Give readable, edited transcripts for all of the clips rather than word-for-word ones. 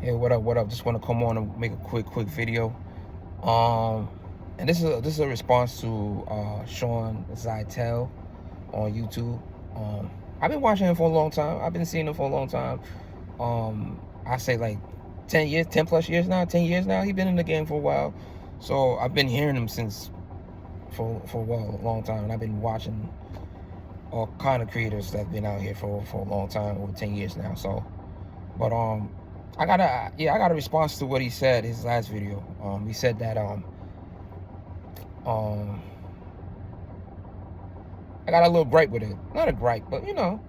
Hey, what up? What up? Just want to come on and make a quick video. And this is a response to Sean Zayas on YouTube. I've been watching him for a long time. I've been seeing him for a long time. I say like 10 years, 10 plus years now, 10 years now. He's been in the game for a while. So I've been hearing him since for a while, a long time. And I've been watching all kind of creators that's been out here for a long time, over 10 years now. So, but I got a response to what he said his last video. He said that I got a little gripe with it. Not a gripe, but you know,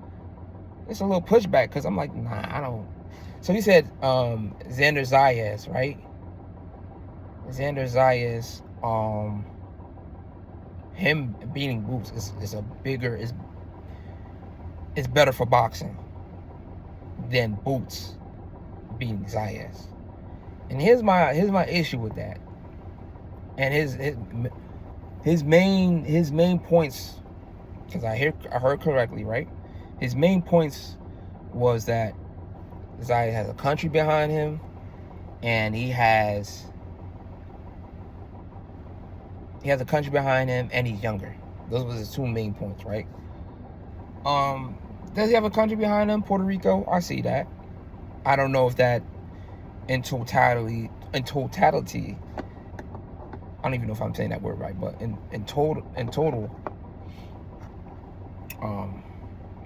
it's a little pushback because I'm like, nah, I don't. So he said Xander Zayas, right? Xander Zayas, him beating Boots is better for boxing than Boots beating Zayas. And here's my issue with that. And his main points, because I heard correctly, right? His main points was that Zayas has a country behind him, and he has a country behind him, and he's younger. Those were his two main points, right? Does he have a country behind him? Puerto Rico? I see that. I don't know if that in totality, I don't even know if I'm saying that word right, but in total,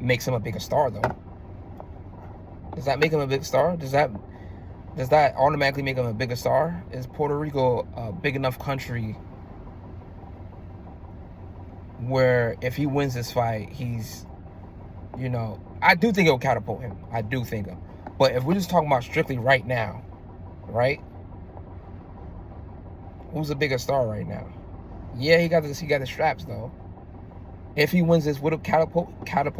makes him a bigger star though. Does that make him a big star? Does that automatically make him a bigger star? Is Puerto Rico a big enough country where if he wins this fight, he's, you know, I do think it'll catapult him. I do think him. But if we're just talking about strictly right now, right? Who's a bigger star right now? Yeah, he got the straps though. If he wins this, would it catapult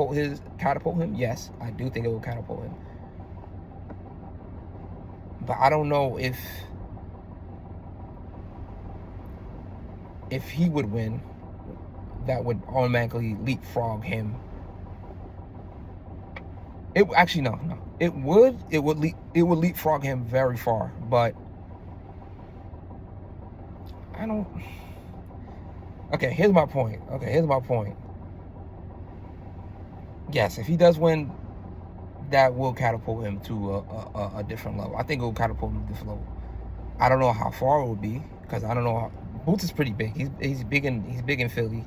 him? Yes, I do think it will catapult him. But I don't know if he would win, that would automatically leapfrog him. It actually no. It would leapfrog him very far, but I don't. Okay, here's my point. Yes, if he does win, that will catapult him to a different level. I think it will catapult him to a different level. I don't know how far it will be, because I don't know. Boots is pretty big. He's big in Philly.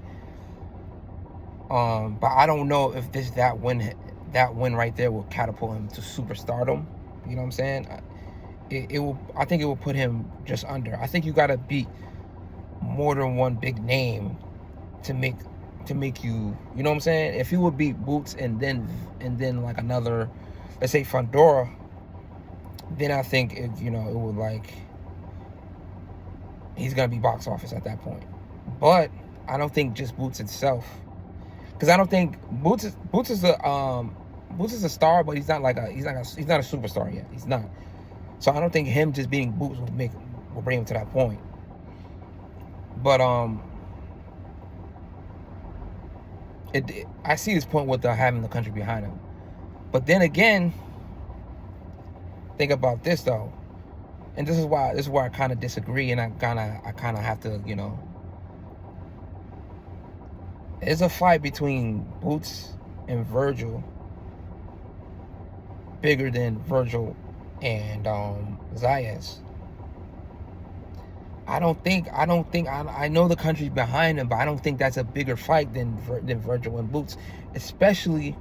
But I don't know if that win right there will catapult him to superstardom. You know what I'm saying? It will. I think it will put him just under. I think you gotta beat more than one big name to make you. You know what I'm saying? If you would beat Boots and then like another, let's say Fandora, then I think it would, like, he's gonna be box office at that point. But I don't think just Boots itself. Because I don't think Boots is a star, but he's not a superstar yet. He's not. So I don't think him just being Boots will bring him to that point. But I see this point with having the country behind him. But then again, think about this though, and this is why I kind of disagree, and I kind of have to, you know. There's a fight between Boots and Virgil bigger than Virgil and Zayas. I know the country's behind him, but I don't think that's a bigger fight than Virgil and Boots, especially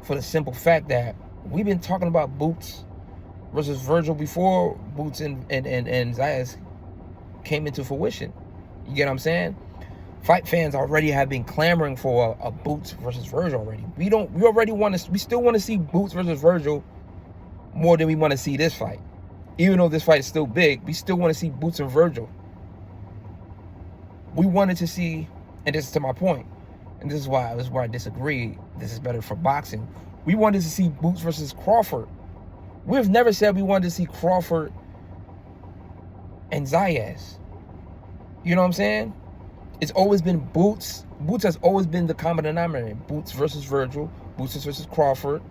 for the simple fact that we've been talking about Boots versus Virgil before Boots and Zayas came into fruition. You get what I'm saying? Fight fans already have been clamoring for a Boots versus Virgil already. We still want to see Boots versus Virgil more than we want to see this fight. Even though this fight is still big, we still want to see Boots and Virgil. We wanted to see, and this is to my point, and this is where I disagree. This is better for boxing. We wanted to see Boots versus Crawford. We've never said we wanted to see Crawford and Zayas. You know what I'm saying? It's always been Boots. Boots has always been the common denominator. Boots versus Virgil. Boots versus Crawford.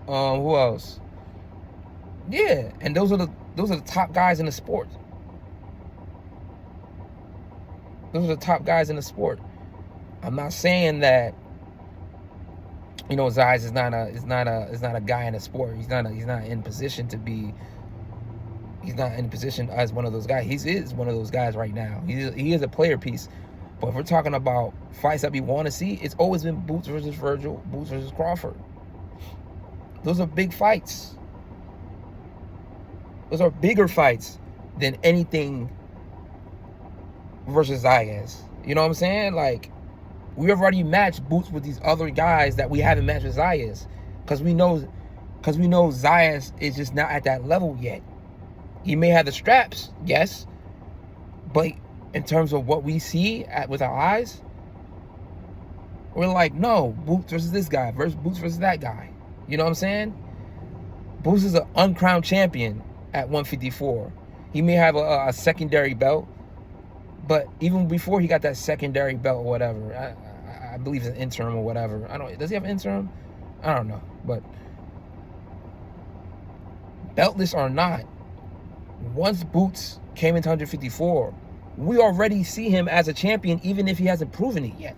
Who else? Yeah, and those are the top guys in the sport. Those are the top guys in the sport. I'm not saying that, you know, Zayas is not a guy in the sport. He's not in position to be. He's not in position as one of those guys. He is one of those guys right now. He is a player piece. But if we're talking about fights that we want to see, it's always been Boots versus Virgil, Boots versus Crawford. Those are big fights. Those are bigger fights than anything versus Zayas. You know what I'm saying? Like, we have already matched Boots with these other guys that we haven't matched with Zayas, because we know Zayas is just not at that level yet. He may have the straps, yes, but in terms of what we see with our eyes, we're like, no, Boots versus this guy versus Boots versus that guy. You know what I'm saying? Boots is an uncrowned champion at 154. He may have a secondary belt, but even before he got that secondary belt or whatever, I believe it's an interim or whatever. Does he have an interim? I don't know. But beltless or not, once Boots came into 154, we already see him as a champion, even if he hasn't proven it yet.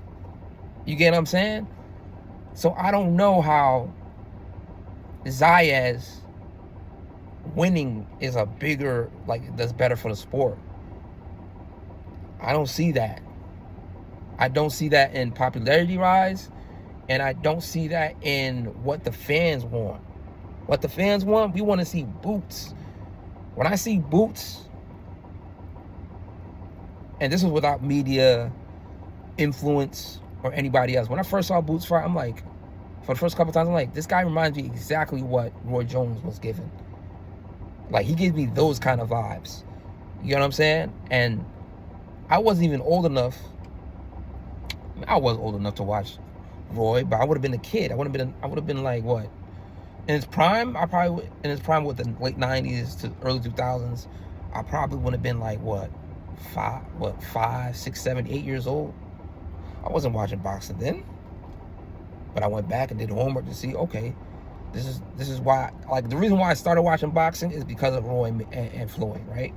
You get what I'm saying? So I don't know how Zayas winning is a bigger, like, that's better for the sport. I don't see that. I don't see that in popularity rise, and I don't see that in what the fans want. What the fans want, we want to see Boots. When I see Boots, and this was without media influence or anybody else, when I first saw Boots fight, I'm like, for the first couple times, I'm like, this guy reminds me exactly what Roy Jones was given. Like, he gives me those kind of vibes. You know what I'm saying? And I wasn't even old enough. I was old enough to watch Roy, but I would have been a kid. I would have been like, what? In his prime, in his prime with the late 90s to early 2000s, I probably would have been like, what? 5, 6, 7, 8 years old. I wasn't watching boxing then. But I went back and did homework to see, okay, this is why, like, the reason why I started watching boxing is because of Roy and Floyd, right?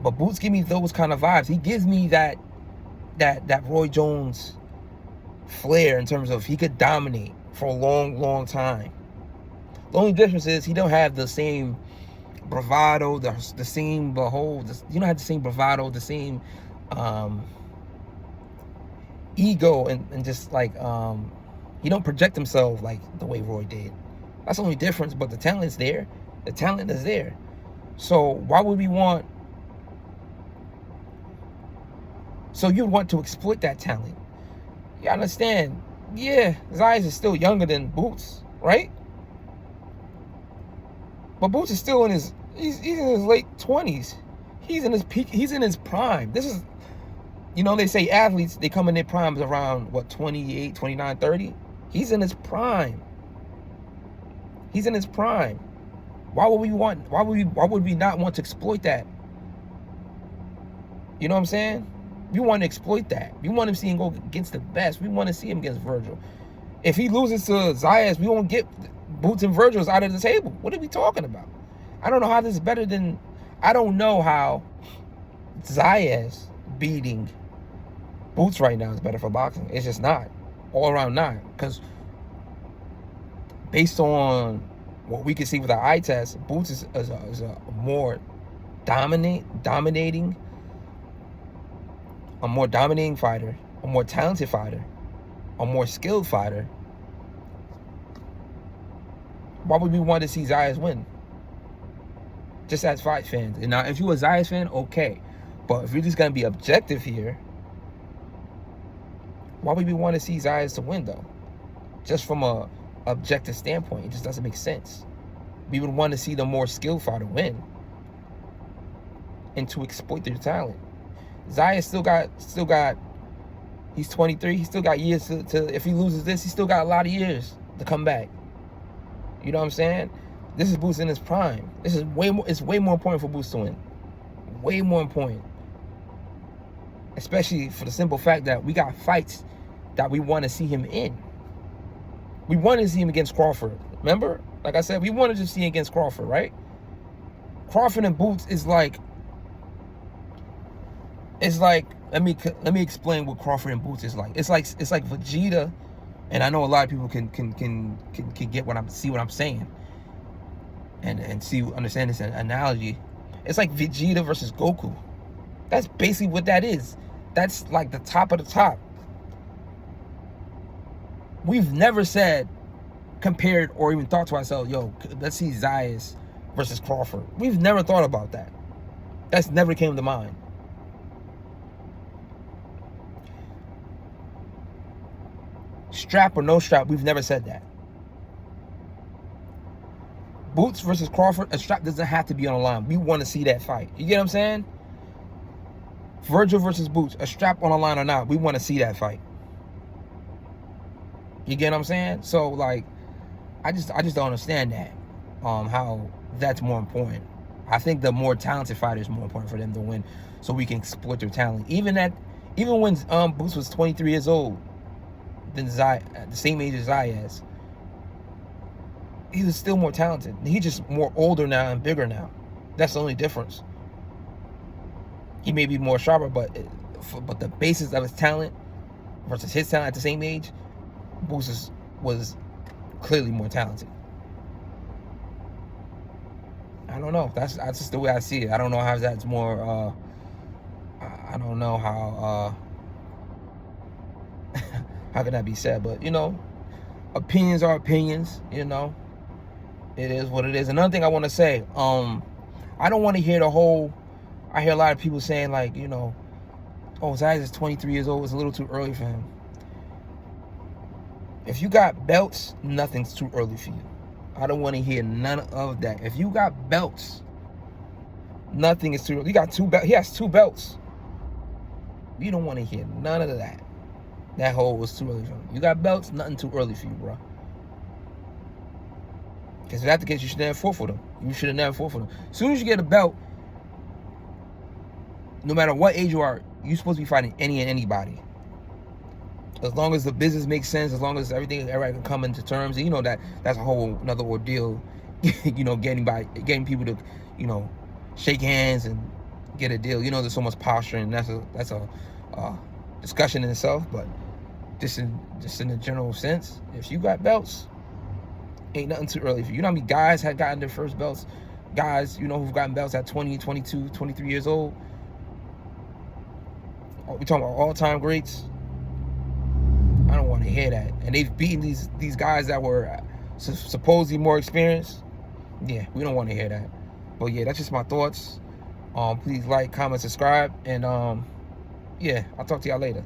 But Boots give me those kind of vibes. He gives me that Roy Jones flair in terms of he could dominate for a long, long time. The only difference is he don't have the same bravado, the same you don't have the same bravado, the same ego, and just like he don't project himself like the way Roy did. That's the only difference, but the talent's there. The talent is there. So why would we want? So you want to exploit that talent. You understand? Yeah, Zayas is still younger than Boots, right? But Boots is still in his, he's in his late 20s. He's in his peak, he's in his prime. This is, you know, they say athletes, they come in their primes around, what, 28, 29, 30? He's in his prime. He's in his prime. Why would we not want to exploit that? You know what I'm saying? We want to exploit that. We want to see him go against the best. We want to see him against Virgil. If he loses to Zayas, we won't get Boots and Virgil's out of the table. What are we talking about? I don't know how this is better than... I don't know how Zayas beating Boots right now is better for boxing. It's just not. All around not. Because based on what we can see with our eye test, Boots is a more dominating, a more dominating fighter, a more talented fighter, a more skilled fighter. Why would we want to see Zayas win? Just as fight fans. And now, if you're a Zayas fan, okay. But if you're just going to be objective here, why would we want to see Zayas to win, though? Just from a objective standpoint, it just doesn't make sense. We would want to see the more skilled fighter win and to exploit their talent. Zayas still got, he's 23, he still got years to, if he loses this, he still got a lot of years to come back. You know what I'm saying? This is Boots in his prime. This is it's way more important for Boots to win. Way more important. Especially for the simple fact that we got fights that we want to see him in. We wanted to see him against Crawford. Remember? Like I said, we wanted to see him against Crawford, right? Crawford and Boots is like, it's like, let me explain what Crawford and Boots is like. It's like Vegeta, and I know a lot of people can get what I'm saying, and understand this analogy. It's like Vegeta versus Goku. That's basically what that is. That's like the top of the top. We've never said, compared, or even thought to ourselves, yo, let's see Zayas versus Crawford. We've never thought about that. That's never came to mind. Strap or no strap, we've never said that. Boots versus Crawford, a strap doesn't have to be on the line. We want to see that fight. You get what I'm saying? Virgil versus Boots, a strap on the line or not, we want to see that fight. You get what I'm saying? So like, I just don't understand that. How that's more important. I think the more talented fighter is more important for them to win, so we can exploit their talent. Even when Boots was 23 years old, than at the same age as Zayas, he was still more talented. He's just more older now and bigger now. That's the only difference. He may be more sharper, but the basis of his talent versus his talent at the same age, Boots was clearly more talented. I don't know. That's just the way I see it. I don't know how that's more. I don't know how. How can that be said? But you know, opinions are opinions. You know, it is what it is. Another thing I want to say. I don't want to hear the whole. I hear a lot of people saying like, you know, oh, Zayas is 23 years old. It's a little too early for him. If you got belts, nothing's too early for you. I don't want to hear none of that. If you got belts, nothing is too early. You got 2 belts. He has 2 belts. You don't want to hear none of that. That whole was too early for him. You got belts, nothing too early for you, bro. Because if that's the case, you should never fought for them. You should have never fought for them. As soon as you get a belt, no matter what age you are, you're supposed to be fighting any and anybody. As long as the business makes sense, as long as everybody can come into terms, and you know that's a whole another ordeal. You know, getting people to, you know, shake hands and get a deal. You know, there's so much posturing. That's a discussion in itself. But just in the general sense, if you got belts, ain't nothing too early for you. You know how many guys had gotten their first belts? Guys, you know, who've gotten belts at 20, 22, 23 years old. We're talking about all-time greats. I don't want to hear that. And they've beaten these guys that were supposedly more experienced. Yeah, we don't want to hear that. But yeah, that's just my thoughts. Please like, comment, subscribe, and yeah, I'll talk to y'all later.